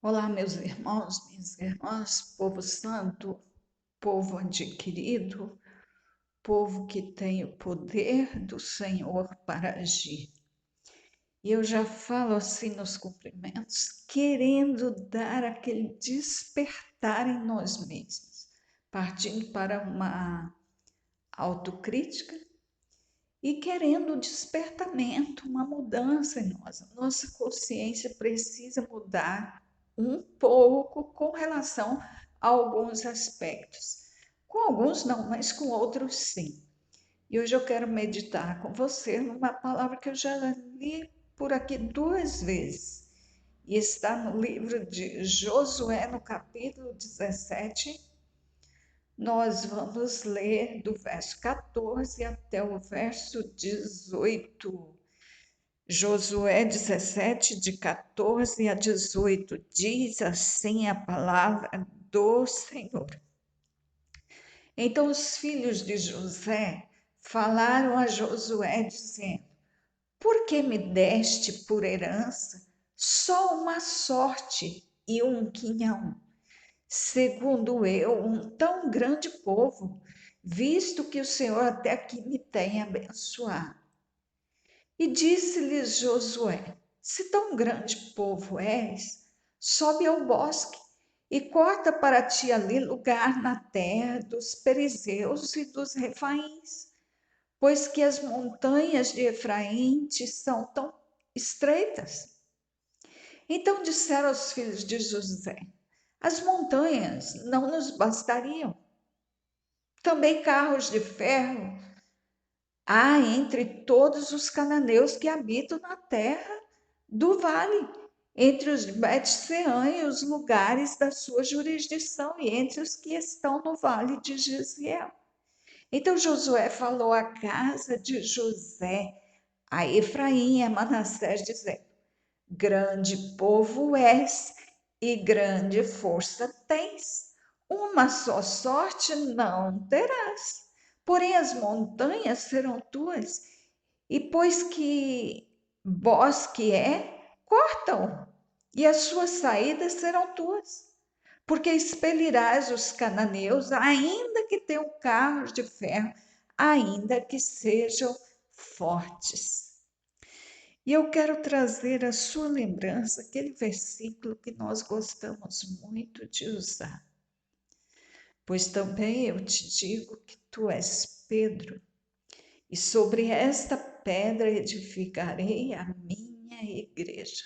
Olá, meus irmãos, minhas irmãs, povo santo, povo adquirido, povo que tem o poder do Senhor para agir. E eu já falo assim nos cumprimentos, querendo dar aquele despertar em nós mesmos, partindo para uma autocrítica e querendo um despertamento, uma mudança em nós. A nossa consciência precisa mudar um pouco com relação a alguns aspectos. Com alguns não, mas com outros sim. E hoje eu quero meditar com você numa palavra que eu já li por aqui 2 vezes. E está no livro de Josué, no capítulo 17. Nós vamos ler do verso 14 até o verso 18. Josué 17, de 14 a 18, diz assim a palavra do Senhor. Então os filhos de José falaram a Josué, dizendo: Por que me deste por herança só uma sorte e um quinhão? Segundo eu, um tão grande povo, visto que o Senhor até aqui me tem abençoado. E disse-lhes Josué: Se tão grande povo és, sobe ao bosque e corta para ti ali lugar na terra dos perizeus e dos refaíns, pois que as montanhas de Efraim te são tão estreitas. Então disseram aos filhos de José: As montanhas não nos bastariam. Também carros de ferro há entre todos os cananeus que habitam na terra do vale, entre os Bet-Seã e os lugares da sua jurisdição, e entre os que estão no vale de Jesiel. Então Josué falou à casa de José, a Efraim e a Manassés, dizendo: Grande povo és e grande força tens. Uma só sorte não terás. Porém, as montanhas serão tuas, e pois que bosque é, corta-o, e as suas saídas serão tuas. Porque expelirás os cananeus, ainda que tenham carros de ferro, ainda que sejam fortes. E eu quero trazer à sua lembrança aquele versículo que nós gostamos muito de usar. Pois também eu te digo que tu és Pedro, e sobre esta pedra edificarei a minha igreja,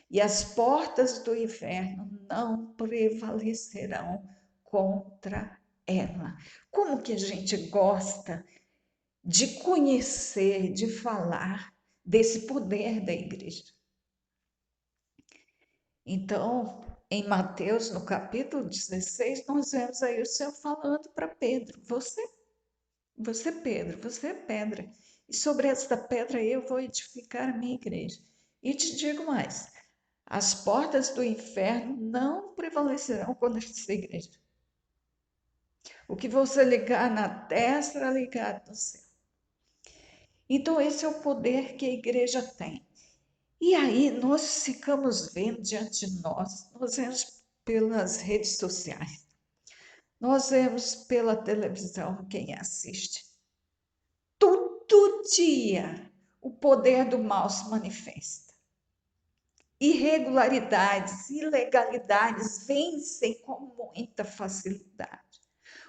e as portas do inferno não prevalecerão contra ela. Como que a gente gosta de conhecer, de falar desse poder da igreja. Então, em Mateus, no capítulo 16, nós vemos aí o Senhor falando para Pedro: você Pedro, você é pedra, e sobre esta pedra eu vou edificar a minha igreja. E te digo mais: as portas do inferno não prevalecerão contra essa igreja. O que você ligar na terra será ligado no céu. Então, esse é o poder que a igreja tem. E aí nós ficamos vendo diante de nós vemos pelas redes sociais, nós vemos pela televisão, quem assiste. Todo dia o poder do mal se manifesta. Irregularidades, ilegalidades vencem com muita facilidade.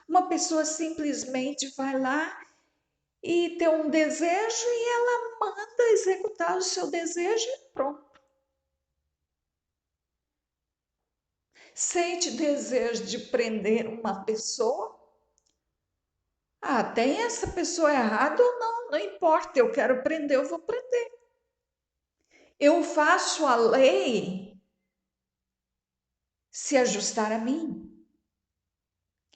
Uma pessoa simplesmente vai lá e tem um desejo e ela manda executar o seu desejo e pronto. Sente desejo de prender uma pessoa? Tem essa pessoa errada ou não, não importa, eu quero prender, eu vou prender. Eu faço a lei se ajustar a mim.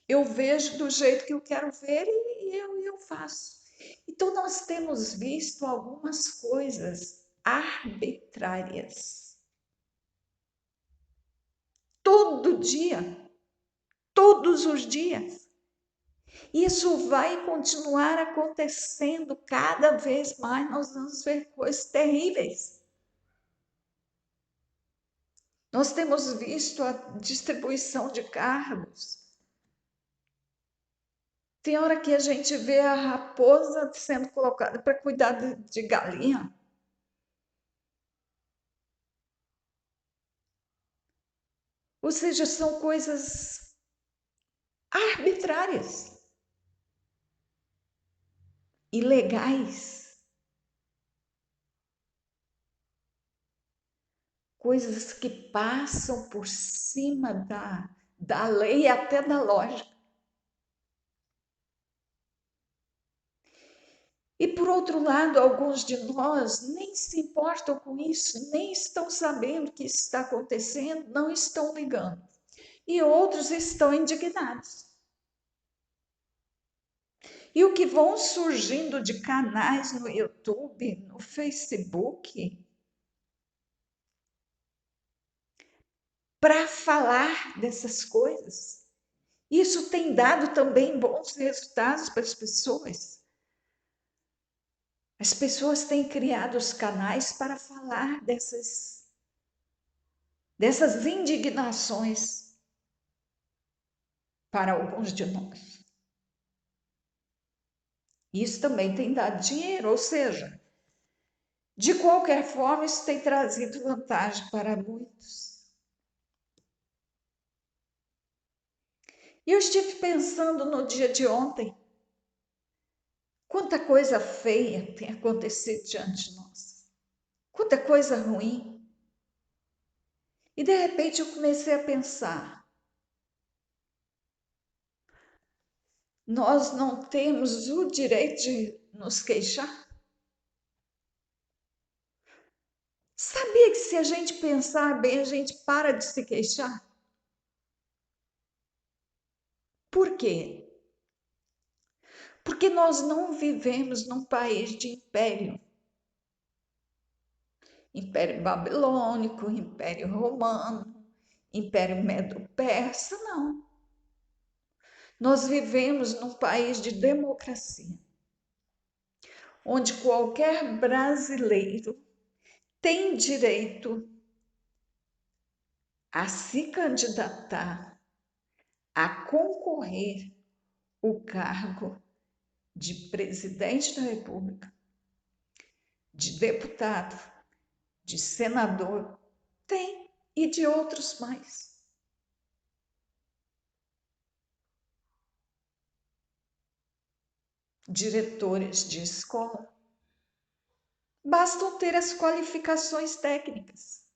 Eu vejo do jeito que eu quero ver e eu faço. Então, nós temos visto algumas coisas arbitrárias. Todo dia, todos os dias. Isso vai continuar acontecendo cada vez mais, nós vamos ver coisas terríveis. Nós temos visto a distribuição de cargos. Tem hora que a gente vê a raposa sendo colocada para cuidar de galinha. Ou seja, são coisas arbitrárias, ilegais, coisas que passam por cima da lei e até da lógica. E por outro lado, alguns de nós nem se importam com isso, nem estão sabendo que isso está acontecendo, não estão ligando. E outros estão indignados. E o que vão surgindo de canais no YouTube, no Facebook, para falar dessas coisas. Isso tem dado também bons resultados para as pessoas. As pessoas têm criado os canais para falar dessas indignações para alguns de nós. Isso também tem dado dinheiro, ou seja, de qualquer forma, isso tem trazido vantagem para muitos. E eu estive pensando no dia de ontem, quanta coisa feia tem acontecido diante de nós, quanta coisa ruim. E de repente eu comecei a pensar: nós não temos o direito de nos queixar? Sabia que se a gente pensar bem, a gente para de se queixar? Por quê? Porque nós não vivemos num país de império. Império Babilônico, Império Romano, Império Medo-Persa, não. Nós vivemos num país de democracia, onde qualquer brasileiro tem direito a se candidatar, a concorrer o cargo de presidente da República, de deputado, de senador, tem, e de outros mais. Diretores de escola, bastam ter as qualificações técnicas.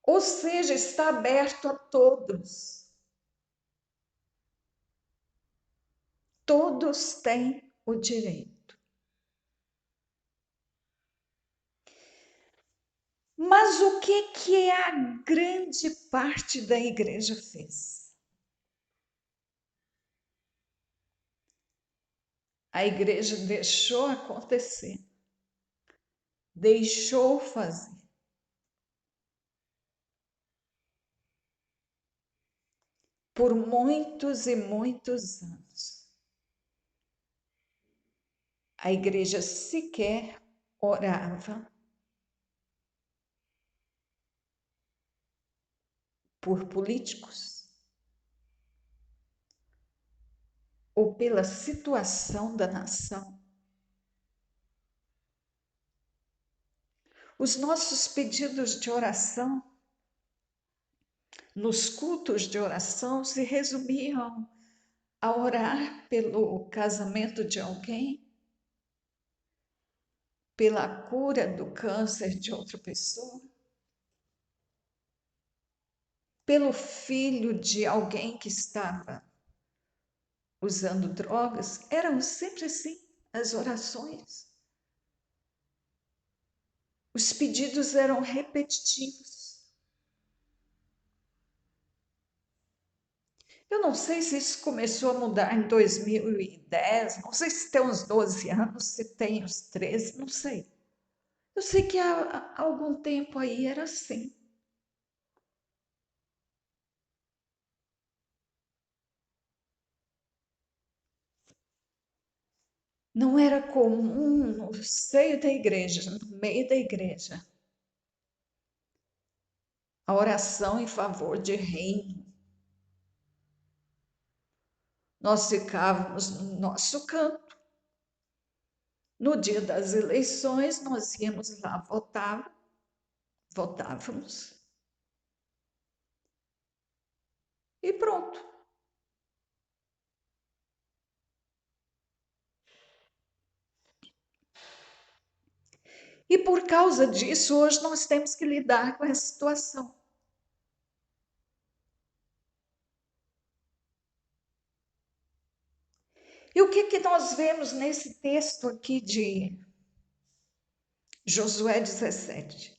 Ou seja, está aberto a todos. Todos têm o direito. Mas o que a grande parte da igreja fez? A igreja deixou acontecer, deixou fazer. Por muitos e muitos anos. A igreja sequer orava por políticos ou pela situação da nação. Os nossos pedidos de oração, nos cultos de oração, se resumiam a orar pelo casamento de alguém, pela cura do câncer de outra pessoa, pelo filho de alguém que estava usando drogas. Eram sempre assim as orações. Os pedidos eram repetitivos. Eu não sei se isso começou a mudar em 2010, não sei se tem uns 12 anos, se tem uns 13, não sei. Eu sei que há algum tempo aí era assim. Não era comum no seio da igreja, no meio da igreja, a oração em favor de reino. Nós ficávamos no nosso canto. No dia das eleições, nós íamos lá votar, votávamos e pronto. E por causa disso, hoje nós temos que lidar com essa situação. E o que nós vemos nesse texto aqui de Josué 17?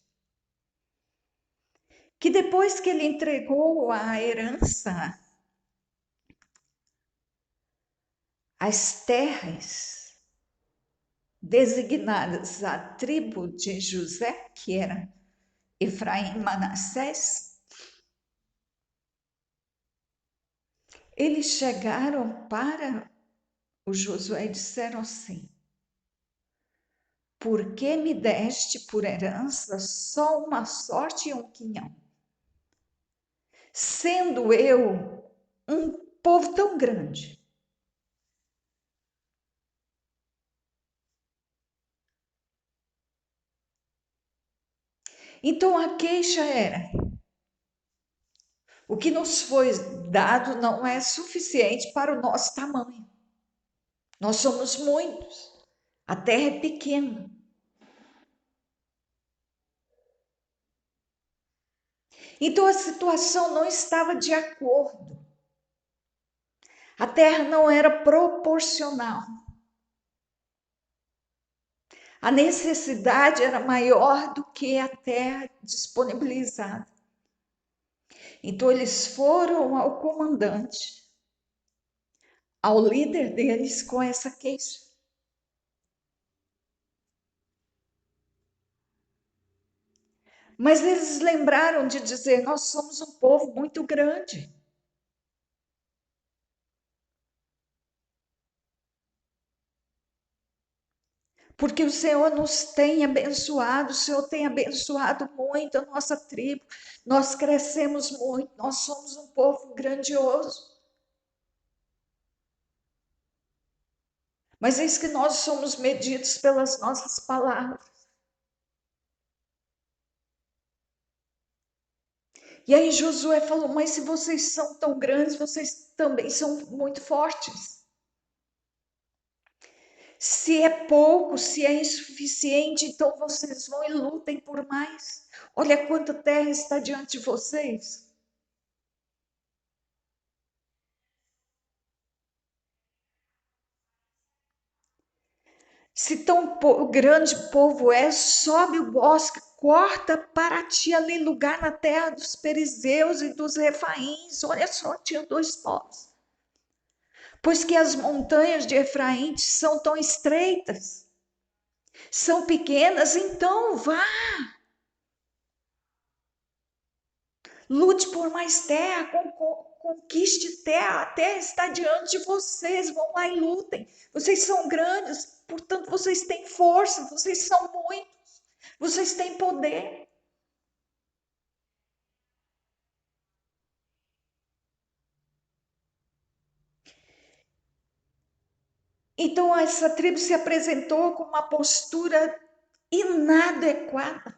Que depois que ele entregou a herança, as terras designadas à tribo de José, que era Efraim e Manassés, eles chegaram para o Josué e disseram assim: por que me deste por herança só uma sorte e um quinhão? Sendo eu um povo tão grande. Então a queixa era: o que nos foi dado não é suficiente para o nosso tamanho. Nós somos muitos, a terra é pequena. Então a situação não estava de acordo. A terra não era proporcional. A necessidade era maior do que a terra disponibilizada. Então eles foram ao comandante, ao líder deles, com essa queixa. Mas eles lembraram de dizer: nós somos um povo muito grande. Porque o Senhor nos tem abençoado, o Senhor tem abençoado muito a nossa tribo, nós crescemos muito, nós somos um povo grandioso. Mas eis que nós somos medidos pelas nossas palavras. E aí Josué falou: mas se vocês são tão grandes, vocês também são muito fortes. Se é pouco, se é insuficiente, então vocês vão e lutem por mais. Olha quanta terra está diante de vocês. Se tão grande povo é, sobe o bosque, corta para ti ali lugar na terra dos perizeus e dos refaíns. Olha só, tinha dois povos. Pois que as montanhas de Efraim são tão estreitas, são pequenas, então vá. Lute por mais terra, conquiste terra, a terra está diante de vocês, vão lá e lutem. Vocês são grandes, portanto vocês têm força, vocês são muitos, vocês têm poder. Então essa tribo se apresentou com uma postura inadequada.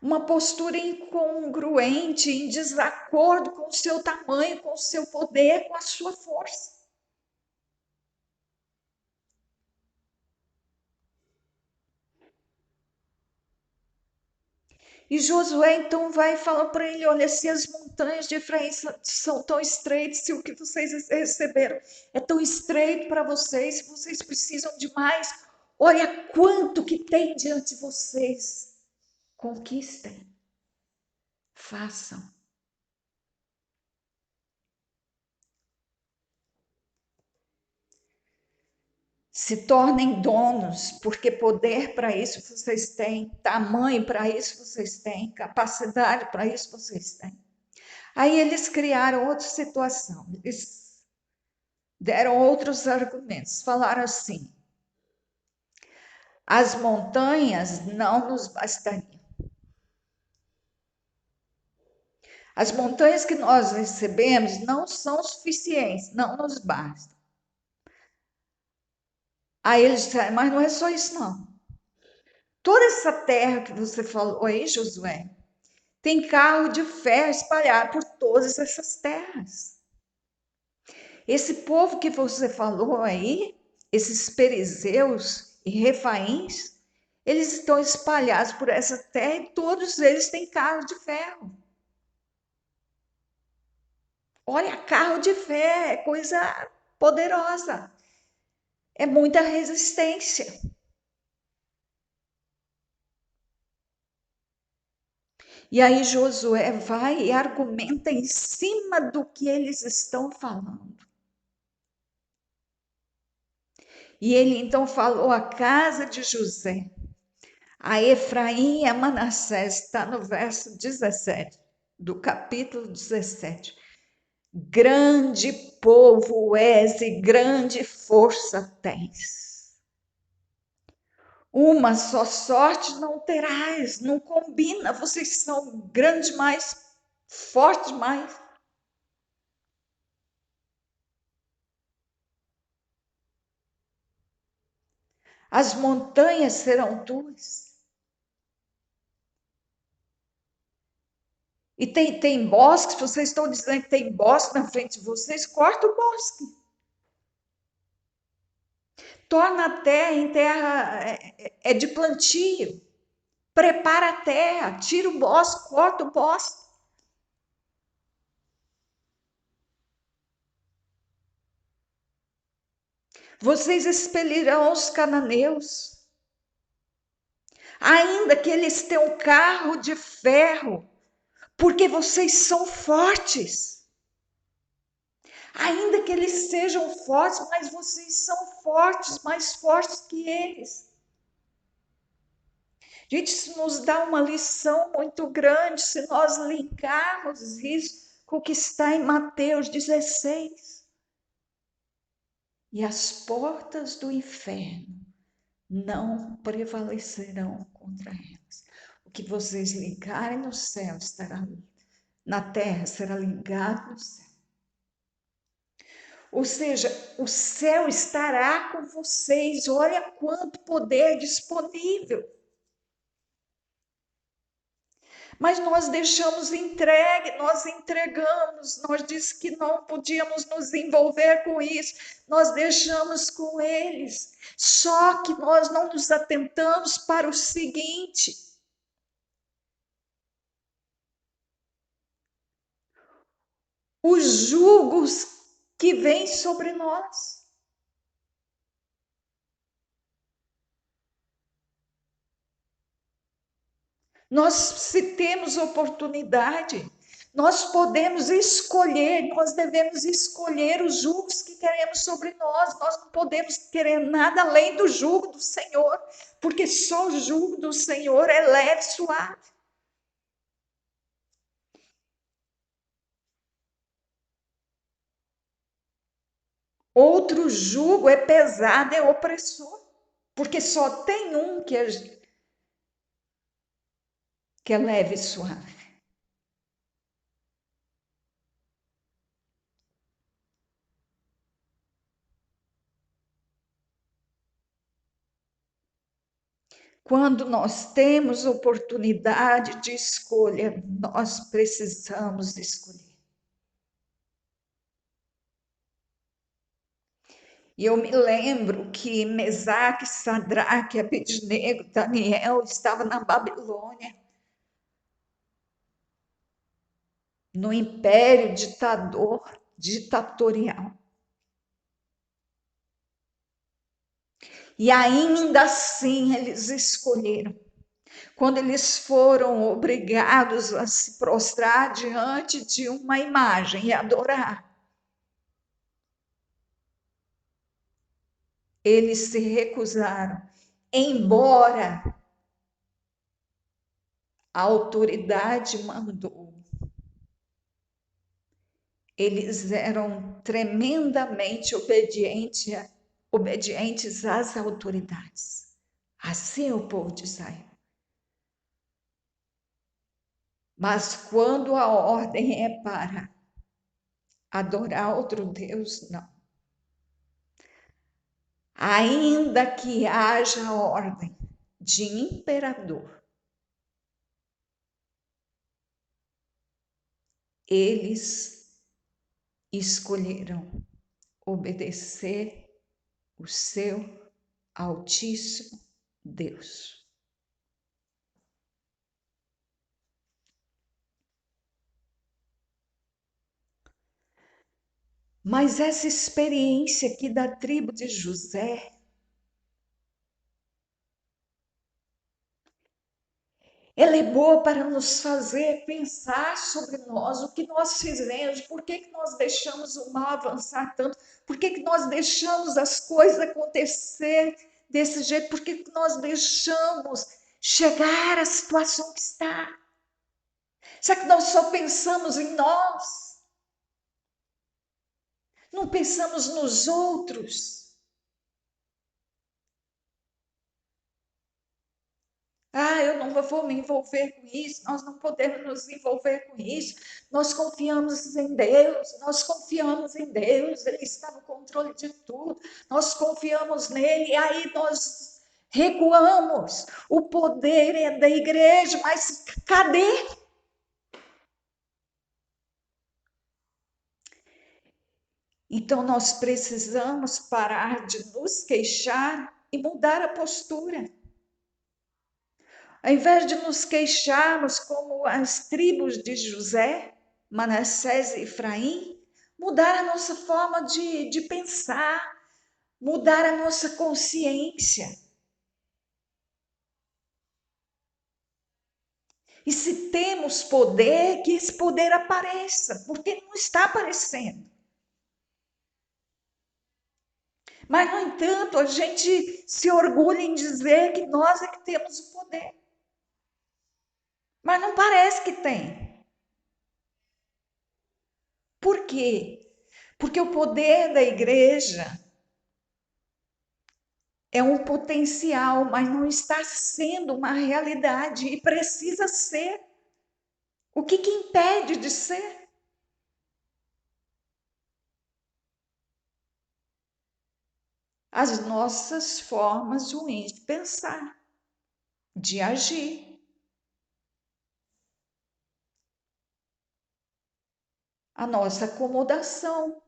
Uma postura incongruente, em desacordo com o seu tamanho, com o seu poder, com a sua força. E Josué então vai e fala para ele: olha, se as montanhas de Efraim são tão estreitas, se o que vocês receberam é tão estreito para vocês, se vocês precisam de mais, olha quanto que tem diante de vocês. Conquistem, façam. Se tornem donos, porque poder para isso vocês têm, tamanho para isso vocês têm, capacidade para isso vocês têm. Aí eles criaram outra situação, eles deram outros argumentos, falaram assim: As montanhas não nos bastariam. As montanhas que nós recebemos não são suficientes, não nos bastam. Aí ele disse, mas não é só isso não. Toda essa terra que você falou aí, Josué, tem carro de ferro espalhado por todas essas terras. Esse povo que você falou aí, esses perizeus e refaíns, eles estão espalhados por essa terra e todos eles têm carro de ferro. Olha, carro de ferro é coisa poderosa. É muita resistência. E aí Josué vai e argumenta em cima do que eles estão falando. E ele então falou à casa de José, a Efraim e a Manassés, está no verso 17, do capítulo 17. Grande povo és e grande força tens. Uma só sorte não terás, não combina, vocês são grandes mais, fortes mais. As montanhas serão tuas. E tem bosques, vocês estão dizendo que tem bosque na frente de vocês, corta o bosque. Torna a terra em terra de plantio. Prepara a terra, tira o bosque, corta o bosque. Vocês expelirão os cananeus. Ainda que eles tenham carro de ferro, porque vocês são fortes. Ainda que eles sejam fortes, mas vocês são fortes, mais fortes que eles. Gente, isso nos dá uma lição muito grande se nós linkarmos isso com o que está em Mateus 16. E as portas do inferno não prevalecerão contra elas. O que vocês ligarem no céu estará na terra, será ligado no céu. Ou seja, o céu estará com vocês. Olha quanto poder disponível. Mas nós deixamos entregue, nós entregamos, nós disse que não podíamos nos envolver com isso, nós deixamos com eles. Só que nós não nos atentamos para o seguinte: os julgos que vêm sobre nós. Nós, se temos oportunidade, nós podemos escolher, nós devemos escolher os julgos que queremos sobre nós. Nós não podemos querer nada além do julgo do Senhor, porque só o julgo do Senhor é leve e suave. Outro julgo é pesado, é opressor, porque só tem um que é leve e suave. Quando nós temos oportunidade de escolha, nós precisamos escolher. E eu me lembro que Mesaque, Sadraque, Abednego, Daniel estava na Babilônia, no império ditatorial. E ainda assim eles escolheram. Quando eles foram obrigados a se prostrar diante de uma imagem e adorar, eles se recusaram, embora a autoridade mandou. Eles eram tremendamente obedientes às autoridades. Assim é o povo de Israel. Mas quando a ordem é para adorar outro Deus, não. Ainda que haja ordem de imperador, eles escolheram obedecer o seu Altíssimo Deus. Mas essa experiência aqui da tribo de José, ela é boa para nos fazer pensar sobre nós, o que nós fizemos, por que nós deixamos o mal avançar tanto, por que nós deixamos as coisas acontecer desse jeito, por que nós deixamos chegar à situação que está. Será que nós só pensamos em nós? Não pensamos nos outros? Eu não vou me envolver com isso, nós não podemos nos envolver com isso. Nós confiamos em Deus, Ele está no controle de tudo, nós confiamos nele, e aí nós recuamos. O poder é da igreja, mas cadê? Então nós precisamos parar de nos queixar e mudar a postura. Ao invés de nos queixarmos como as tribos de José, Manassés e Efraim, mudar a nossa forma de pensar, mudar a nossa consciência. E se temos poder, que esse poder apareça, porque não está aparecendo. Mas, no entanto, a gente se orgulha em dizer que nós é que temos o poder. Mas não parece que tem. Por quê? Porque o poder da igreja é um potencial, mas não está sendo uma realidade e precisa ser. O que impede de ser? As nossas formas ruins de pensar, de agir. A nossa acomodação,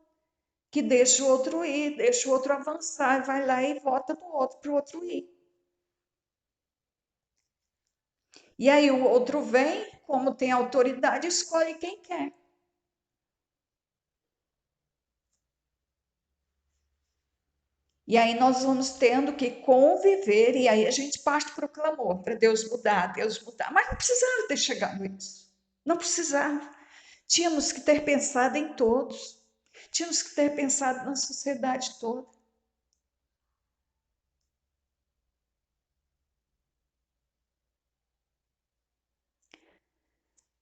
que deixa o outro ir, deixa o outro avançar, vai lá e vota no outro para o outro ir. E aí o outro vem, como tem autoridade, escolhe quem quer. E aí nós vamos tendo que conviver, e aí a gente parte para o clamor, para Deus mudar, Deus mudar. Mas não precisava ter chegado a isso. Não precisava. Tínhamos que ter pensado em todos. Tínhamos que ter pensado na sociedade toda.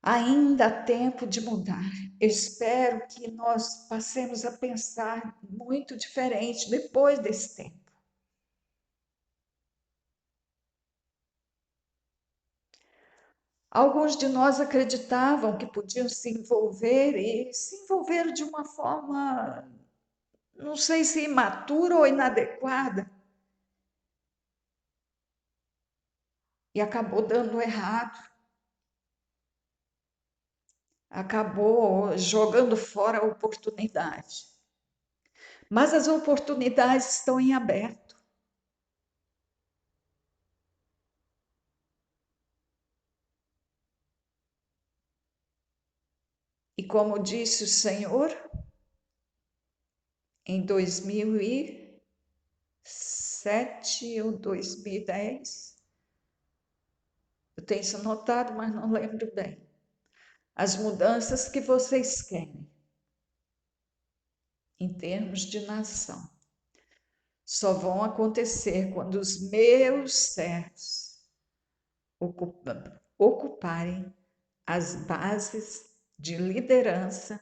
Ainda há tempo de mudar. Eu espero que nós passemos a pensar muito diferente depois desse tempo. Alguns de nós acreditavam que podiam se envolver e se envolveram de uma forma, não sei se imatura ou inadequada, e acabou dando errado, acabou jogando fora a oportunidade. Mas as oportunidades estão em aberto. E como disse o Senhor, em 2007 ou 2010, eu tenho isso anotado, mas não lembro bem. As mudanças que vocês querem, em termos de nação, só vão acontecer quando os meus servos ocuparem as bases de liderança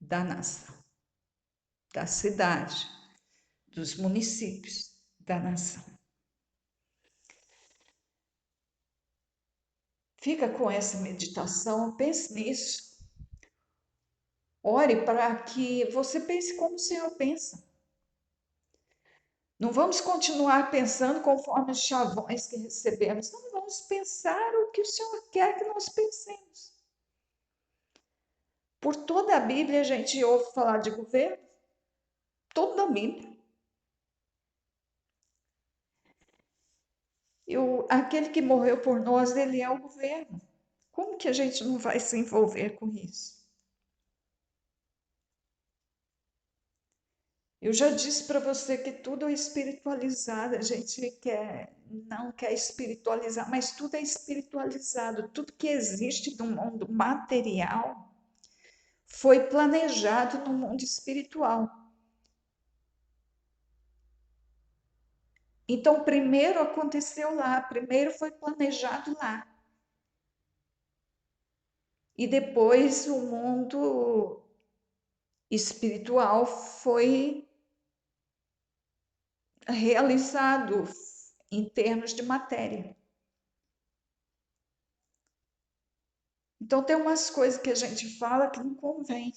da nação, da cidade, dos municípios, da nação. Fica com essa meditação, pense nisso. Ore para que você pense como o Senhor pensa. Não vamos continuar pensando conforme os chavões que recebemos. Não, vamos pensar o que o Senhor quer que nós pensemos. Por toda a Bíblia a gente ouve falar de governo. Toda a Bíblia. Aquele que morreu por nós, ele é o governo. Como que a gente não vai se envolver com isso? Eu já disse para você que tudo é espiritualizado, a gente não quer espiritualizar, mas tudo é espiritualizado. Tudo que existe no mundo material foi planejado no mundo espiritual. Então, primeiro aconteceu lá, primeiro foi planejado lá. E depois o mundo espiritual foi realizado em termos de matéria. Então, tem umas coisas que a gente fala que não convém.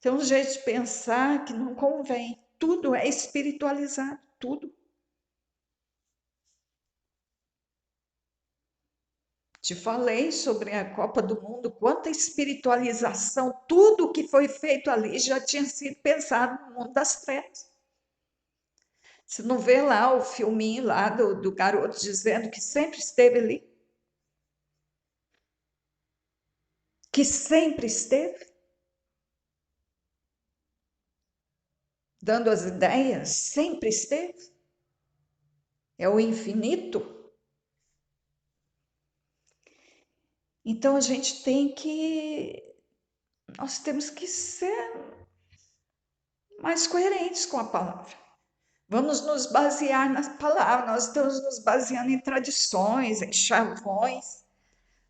Tem um jeito de pensar que não convém. Tudo é espiritualizado, tudo. Te falei sobre a Copa do Mundo, quanta espiritualização, tudo que foi feito ali já tinha sido pensado no mundo das trevas. Você não vê lá o filminho lá do garoto dizendo que sempre esteve ali? Que sempre esteve? Dando as ideias? Sempre esteve? É o infinito? Então a gente nós temos que ser mais coerentes com a palavra. Vamos nos basear na palavra, nós estamos nos baseando em tradições, em chavões.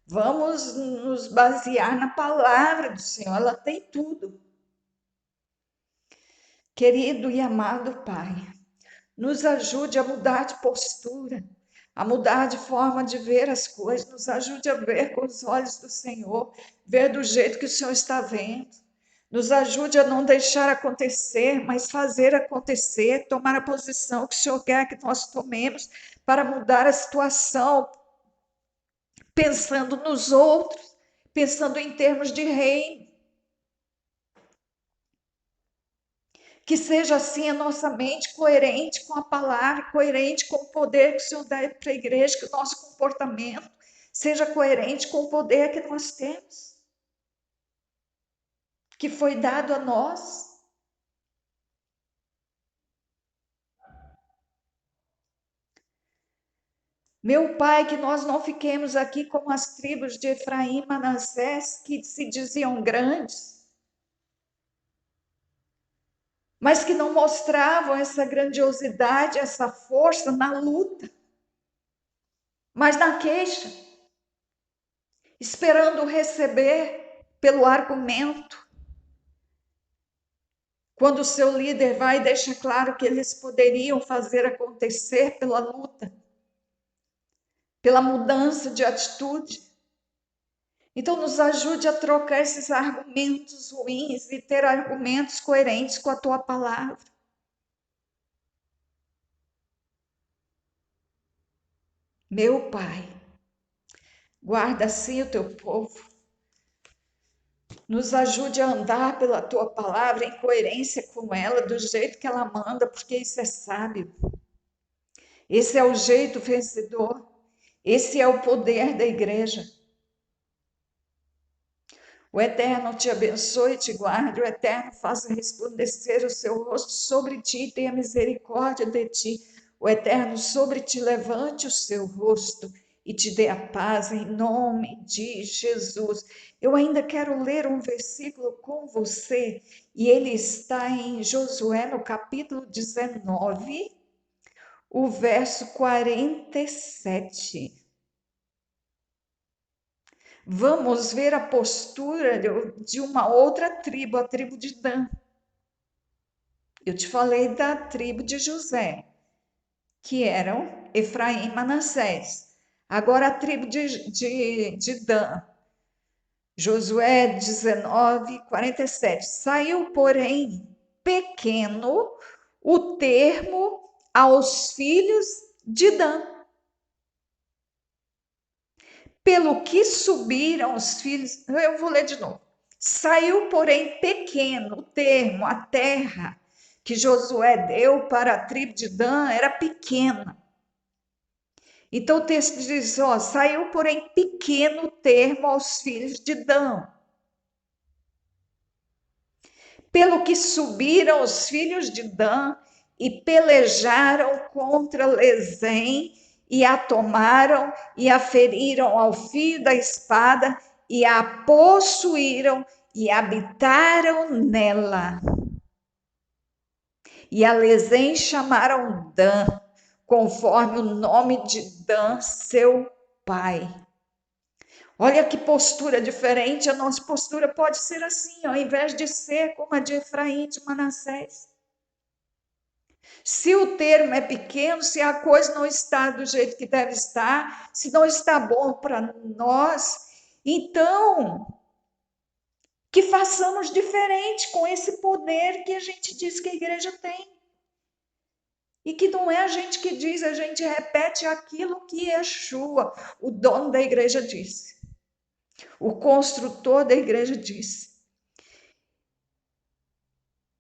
Vamos nos basear na palavra do Senhor, ela tem tudo. Querido e amado Pai, nos ajude a mudar de postura, a mudar de forma de ver as coisas, nos ajude a ver com os olhos do Senhor, ver do jeito que o Senhor está vendo. Nos ajude a não deixar acontecer, mas fazer acontecer, tomar a posição que o Senhor quer que nós tomemos para mudar a situação, pensando nos outros, pensando em termos de reino. Que seja assim a nossa mente coerente com a palavra, coerente com o poder que o Senhor dá para a igreja, que o nosso comportamento seja coerente com o poder que nós temos, que foi dado a nós. Meu Pai, que nós não fiquemos aqui como as tribos de Efraim e Manassés, que se diziam grandes, mas que não mostravam essa grandiosidade, essa força na luta, mas na queixa, esperando receber pelo argumento. Quando o seu líder vai e deixa claro que eles poderiam fazer acontecer pela luta, pela mudança de atitude. Então, nos ajude a trocar esses argumentos ruins e ter argumentos coerentes com a tua palavra. Meu Pai, guarda assim o teu povo. Nos ajude a andar pela tua palavra em coerência com ela, do jeito que ela manda, porque isso é sábio. Esse é o jeito vencedor. Esse é o poder da igreja. O Eterno te abençoe e te guarde, o Eterno faça resplandecer o seu rosto sobre ti e tenha misericórdia de ti. O Eterno sobre ti levante o seu rosto e te dê a paz em nome de Jesus. Eu ainda quero ler um versículo com você e ele está em Josué no capítulo 19, o verso 47. Vamos ver a postura de uma outra tribo, a tribo de Dan. Eu te falei da tribo de José, que eram Efraim e Manassés. Agora a tribo de Dan. Josué 19, 47. Saiu, porém, pequeno o termo aos filhos de Dan. Pelo que subiram os filhos. Eu vou ler de novo. Saiu, porém, pequeno o termo, a terra que Josué deu para a tribo de Dan era pequena. Então o texto diz: ó, saiu, porém, pequeno o termo aos filhos de Dan. Pelo que subiram os filhos de Dan e pelejaram contra Lezém, e a tomaram e a feriram ao fio da espada, e a possuíram e habitaram nela. E a Lezém chamaram Dan, conforme o nome de Dan, seu pai. Olha que postura diferente, a nossa postura pode ser assim, ao invés de ser como a de Efraim e de Manassés. Se o termo é pequeno, se a coisa não está do jeito que deve estar, se não está bom para nós, então que façamos diferente com esse poder que a gente diz que a igreja tem. E que não é a gente que diz, a gente repete aquilo que Yeshua, o dono da igreja, disse. O construtor da igreja disse.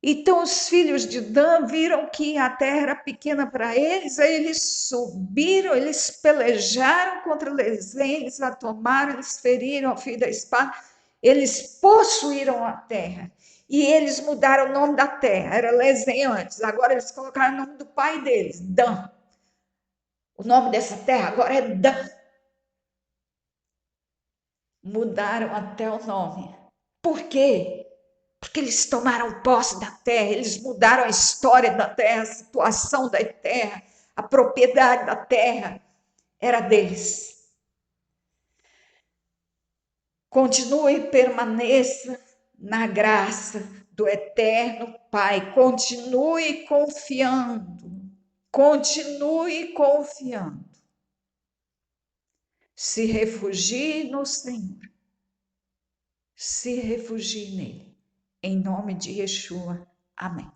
Então os filhos de Dan viram que a terra era pequena para eles, aí eles subiram, eles pelejaram contra Lezém, eles a tomaram, eles feriram ao fio da espada, eles possuíram a terra. E eles mudaram o nome da terra, era Lezém antes, agora eles colocaram o nome do pai deles, Dan. O nome dessa terra agora é Dan. Mudaram até o nome. Por quê? Porque eles tomaram posse da terra, eles mudaram a história da terra, a situação da terra, a propriedade da terra era deles. Continue e permaneça na graça do eterno Pai. Continue confiando. Continue confiando. Se refugie no Senhor. Se refugie nele. Em nome de Yeshua. Amém.